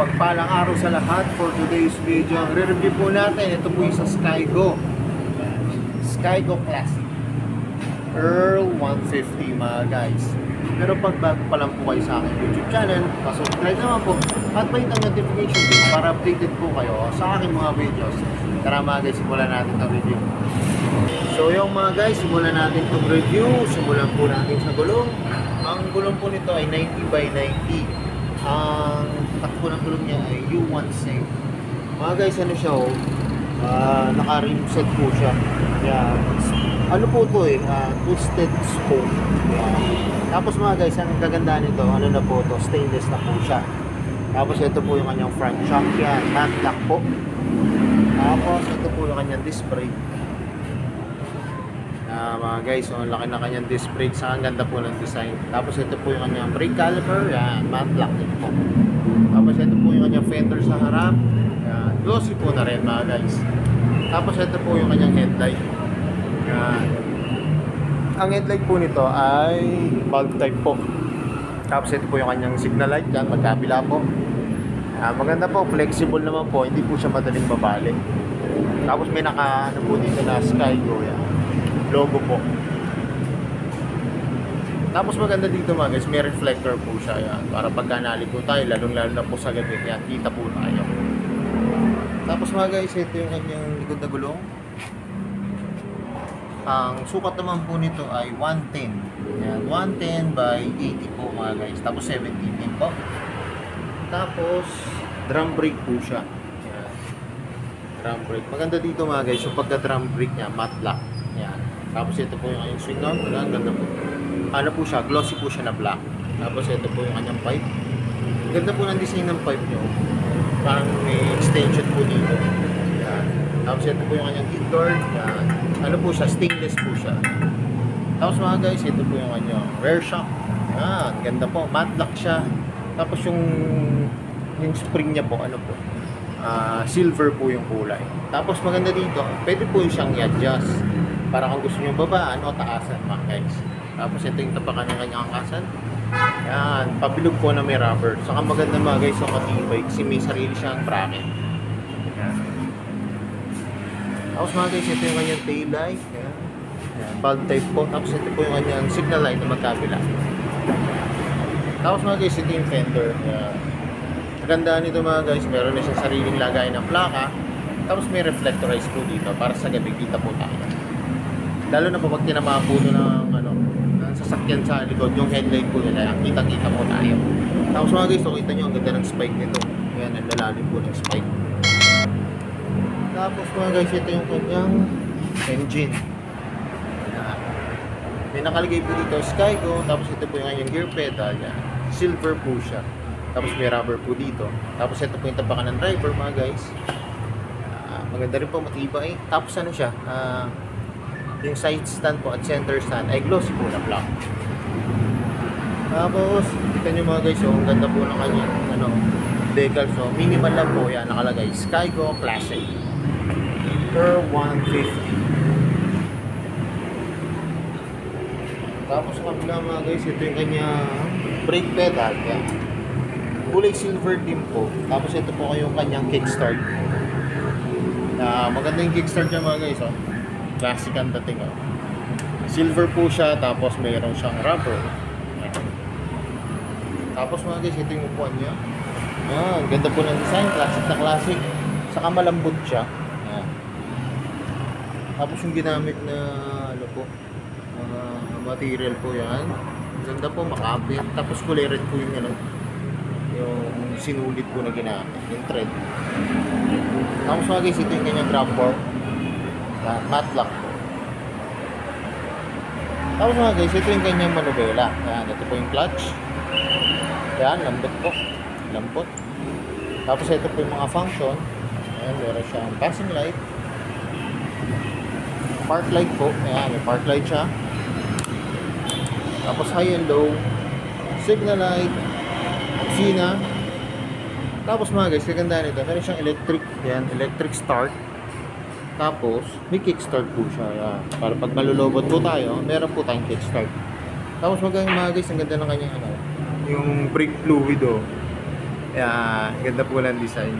Mapagpalang araw sa lahat. For today's video, ang re-review po natin, ito po yung sa Skygo Classic Earl 150 mga guys. Pero pag bago pa lang po kayo sa aking YouTube channel, pasubscribe naman po at may itong notification din para updated po kayo sa aking mga videos. Tara mga guys, simulan natin itong review. So yung mga guys, simulan natin itong review. Simulan po natin sa gulong. Ang gulong po nito ay 90 by 90. Ang takbo ng gulong niya ay U1 Safe. Mga guys, ano siya naka-rim set po siya. Yeah. Ano po ito twisted spoke. Yeah. Tapos mga guys, ang kagandahan nito, ano na po ito, stainless na po siya. Tapos ito po yung kanyang front shock yan, hand lock po. Tapos ito po yung kanyang disc brake. Mga guys, ang laki na kanyang disc brake, sa ang ganda po ng design. Tapos ito po yung kanyang brake caliper, yan, matte lock din po. Tapos ito po yung kanyang fender sa harap, yan, glossy po na rin mga guys. Tapos ito po yung kanyang headlight. Yan. Ang headlight po nito ay bulb type po. Tapos ito po yung kanyang signal light, yan, magkabila po. Maganda po, flexible naman po, hindi po siya madaling babalik. Tapos may naka, ano po dito na Skygo, yan, logo po. Tapos maganda dito mga guys, may reflector po siya, yan, para pagka naliko tayo, lalong-lalo na po sa gabi, yan, kita po tayo. Tapos mga guys, ito yung kanyang likod na gulong. Ang sukat naman po nito ay 110. Yan, 110 by 80 po mga guys. Tapos 17 din po. Tapos drum brake po siya. Yan. Drum brake. Maganda dito mga guys, yung pagka-drum brake niya, matte lock. Yan. Tapos ito po yung kanyang swing arm. Ang ganda po. Ano po siya, glossy po siya na black. Tapos ito po yung kanyang pipe. Ganda po ng design ng pipe nyo. Parang may extension po dito. Yan. Tapos ito po yung kanyang key guard. Yan. Ano po siya, stainless po siya. Tapos mga guys, ito po yung kanyang rear shock. Yan. Ganda po, matte lock siya. Tapos yung spring niya po, ano po, silver po yung kulay. Tapos maganda dito, pwede po siyang i-adjust para kung gusto nyo babaan o taasan mga guys. Tapos ito yung tapakan ng kanyang angkasan. Yan, pabilog po na may rubber. Saka maganda mga guys yung matibay kasi may sarili siyang bracket. Yan. Tapos mga guys, ito yung kanyang tail light. Yan. Yan, bulb type po. Tapos ito po yung kanyang signal light na magkabila. Tapos mga guys, ito yung fender. Yan. Magandaan nito mga guys, meron na siyang sariling lagay ng plaka. Tapos may reflectorize po dito para sa gabi kita po tayo. Lalo na po pag tinamaan po ito ng, ng sasakyan sa likod, yung headlight po nila, kita-kita po tayo. Tapos mga guys, so kita nyo, ang ganda ng spike nito. Yan, ang lalalim po ng spike. Tapos mga guys, ito yung kanyang engine. Yan. May nakalagay po dito Skygo. Tapos ito po yung kanyang gear pedal. Yan. Silver po siya. Tapos may rubber po dito. Tapos ito po yung tapakan ng driver mga guys. Maganda rin po, matibay. Tapos ano siya, yung side stand po at center stand ay glossy po na black. Tapos kita nyo mga guys, ang ganda po ng kanyang decal. So minimal lang po yan nakalagay, Skygo Classic Earl 150. Tapos sa kabila mga guys, ito yung kanyang brake pedal. Yan. Kulay silver din po. Tapos ito po yung kanyang kickstart. Maganda yung kickstart niya mga guys. Classic ang dating. Silver po siya. Tapos mayroon siyang rubber. Yan. Tapos mga guys, ito yung upuan niya. Yan. Ganda po ng design. Classic na classic. Saka malambot siya. Yan. Tapos yung ginamit na material po yan. Ganda po, makapit. Tapos kulay red po yung yung sinulit po na ginamit, yung thread. Tapos mga guys, ito yung kanyang grab bar. Matte lock po. Tapos mga guys, ito yung kanyang manubela. Yan, ito po yung clutch. Yan, lambot po. Lambot. Tapos ito po yung mga function. Ayan, meron siyang passing light. Park light po. Ayan, may park light siya. Tapos high and low. Signal light. Sina. Tapos mga guys, kaganda nito, meron siyang electric, yan, electric start. Tapos may kickstart po siya, yan. Para pag malulobot po tayo, meron po tayong kickstart. Tapos mga guys, ang ganda ng kanyang yung brake fluid Ganda po ng design.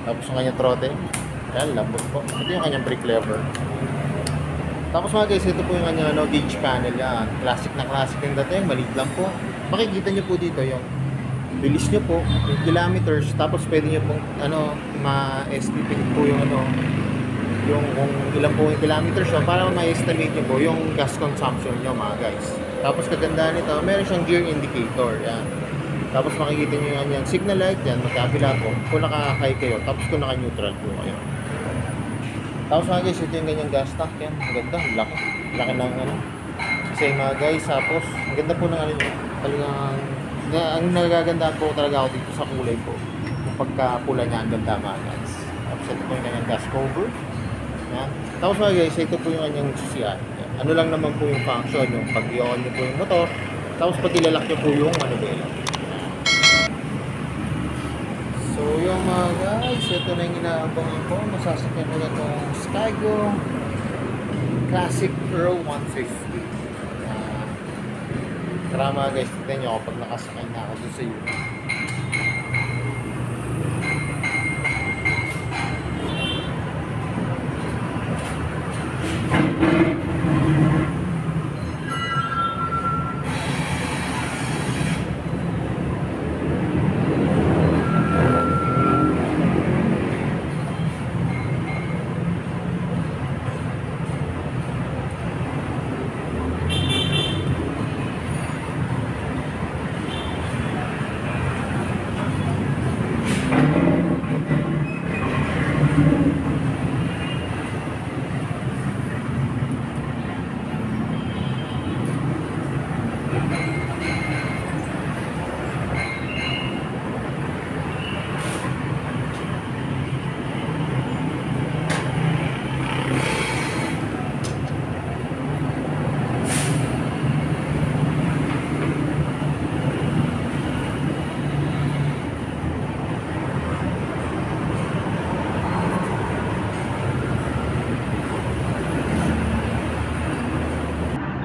Tapos yung kanyang throttle. Yan, lambot po. Ito yung kanyang brake lever. Tapos mga guys, ito po yung kanyang gauge panel. Yan. Classic na classic yung dating. Maliit lang po. Makikita nyo po dito yung bilis nyo po, yung kilometers. Tapos pwede nyo pong ma-estimate po yung yung kung ilan po yung kilometers nyo para ma-estimate nyo po yung gas consumption nyo mga guys. Tapos kagandahan nito, meron siyang gear indicator. Yan. Tapos makikita nyo yan yung signal light. Yan, magkabila po. Kung naka-high kayo, tapos kung naka-neutral po kayo. Tapos mga guys, ito yung ganyang gas tank. Yan, maganda. Laki. Laki ng kasi mga guys, tapos ang ganda po ng talagang ang nagagandaan po talaga ako dito sa kulay po. Yung pagkapula niya, ang ganda mga guys. Tapos ito po yung kanyang gas cover. Yan. Tapos mga guys, ito po yung kanyang CCR. Ano lang naman po yung function, yung pag-i-on nyo po yung motor. Tapos pag ilalak nyo po yung manubela. So yung mga guys, ito na yung inaabangan ko. Masasakyan ko na itong Skygo Classic Earl 150. Tara mga guys, tignan nyo kapag nakasakay na ako dun sa unit.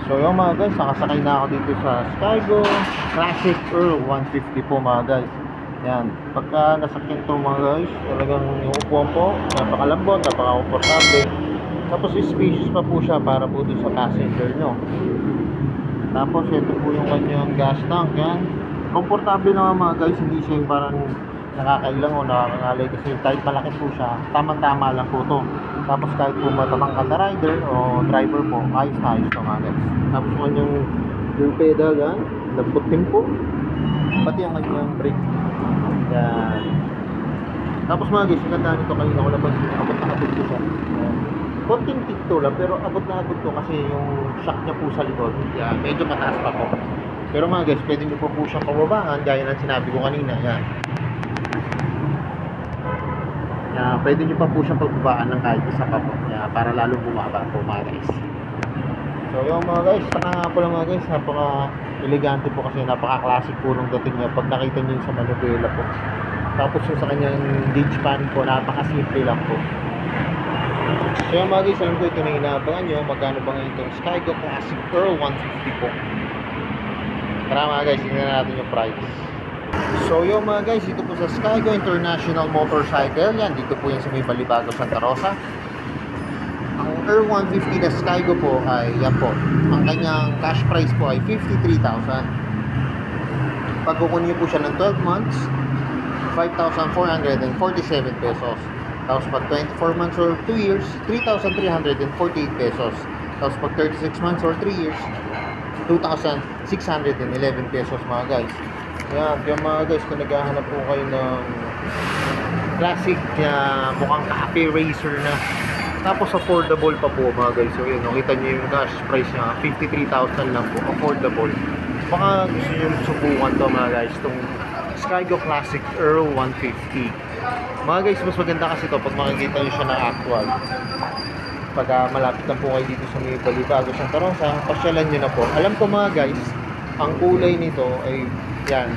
So yung mga guys, nakasakay na ako dito sa Skygo Classic Earl 150 po mga guys. Yan, pagka nasakyan to mga guys, talagang yung upuan po, napakalambot, napaka-komportable. Tapos spacious pa po siya para po dun sa passenger nyo. Tapos ito po yung kanyang gas tank. Yan, komportable naman mga guys, hindi siya yung parang nakakailang o nakakangalay kasi kahit malaki po siya, tamang-tama lang po to. Tapos kahit po matatangkad na rider o driver po, ayos na ayos to mga guys. Tapos yung kanyang gear pedal, yan, lambot din po. Pati yung kanyang brake. Yan. Tapos mga guys, maganda nito kanina ko labas, abot na abot ko siya. Yan. Konting tikto lang, pero abot na abot ko kasi yung shock niya po sa likod, yan, medyo mataas pa po. Pero mga guys, pwede nyo po siyang pababangan, gaya ng sinabi ko kanina, yan. Pwede nyo pa po siyang pagbabaan ng kahit isa pa po, para lalo bumaba po mga guys. So yung mga guys, saka nga po lang mga guys, napaka elegante po kasi napaka-classic po nung dating niya pag nakita nyo sa manubela po. Tapos yung sa kanyang gauge panel po, napaka-simple lang po. So yung mga guys, alam ko ito na inaabangan nyo, magkano ba ngayon itong Skygo Classic Earl 150 po. Tara mga guys, tingnan natin yung price. So yung mga guys, dito po sa Skygo International Motorcycle, yan, dito po yan sa may Balibago, Santa Rosa. Ang Earl 150 na Skygo po ay yan po, ang kanyang cash price po ay 53,000. Pag kukunin nyo po siya ng 12 months, 5,447 pesos. Tapos pag 24 months or 2 years, 3,348 pesos. Tapos pag 36 months or 3 years, 2,611 pesos mga guys. Yan, yung mga guys, kung naghahanap po kayo ng classic mukhang cafe racer na tapos affordable pa po mga guys. So yun, nakita nyo yung cash price niya, 53,000 lang po, affordable. Baka gusto nyo subukan to mga guys, itong Skygo Classic Earl 150. Mga guys, mas maganda kasi to pag makikita nyo siya na actual. Pag malapit na po kayo dito sa may Balibago, Santa Rosa, pasyalan nyo na po. Alam ko mga guys, ang kulay nito ay yan,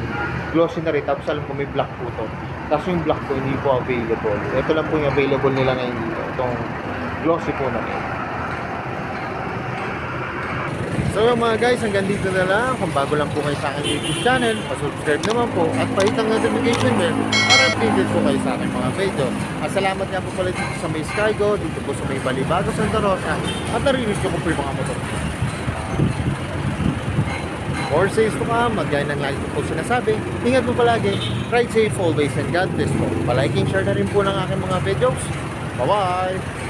glossy na rin. Tapos alam ko may black po to. Tapos yung black po hindi po available. Ito lang po yung available nila ngayon dito. Itong glossy po na rin. So yung mga guys, hanggang dito na lang. Kung bago lang po kayo sa aking YouTube channel, pa-subscribe naman po at pahitang notification bell para updated po kayo sa aking mga video. At salamat nga po pala dito sa may Skygo, dito po sa may Balibago, Santa Rosa, at narinig ko po yung mga motor. More says to come, magaya ng lagi ko po sinasabi. Ingat po palagi, ride safe always, and God bless po. Paliking, share na rin po ng aking mga videos. Bye-bye!